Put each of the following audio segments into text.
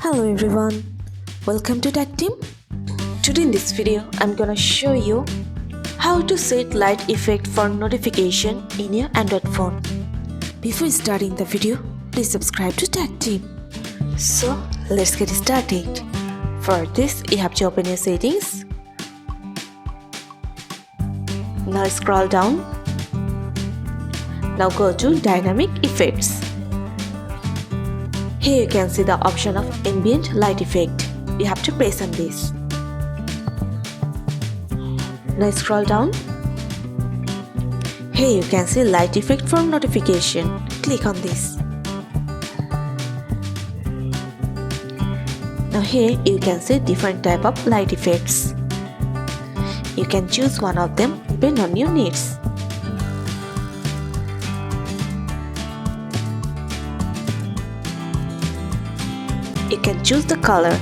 Hello everyone, welcome to Tactim. Today in this video, I'm gonna show you how to set light effect for notification in your Android phone. Before starting the video, please subscribe to Tactim. So let's get started. For this, you have to open your settings. Now scroll down. Now go to Dynamic Effects. Here you can see the option of ambient light effect. You have to press on this. Now scroll down. Here you can see light effect for notification. Click on this. Now here you can see different type of light effects. You can choose one of them depending on your needs. You can choose the color.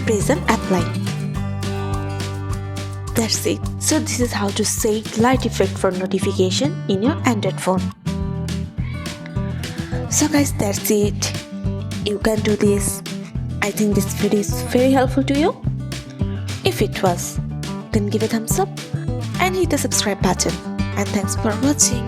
Press and apply. That's it. So this is how to set light effect for notification in your Android phone. So guys, that's it. You can do this. I think this video is very helpful to you. If it was, then give a thumbs up and hit the subscribe button. And thanks for watching.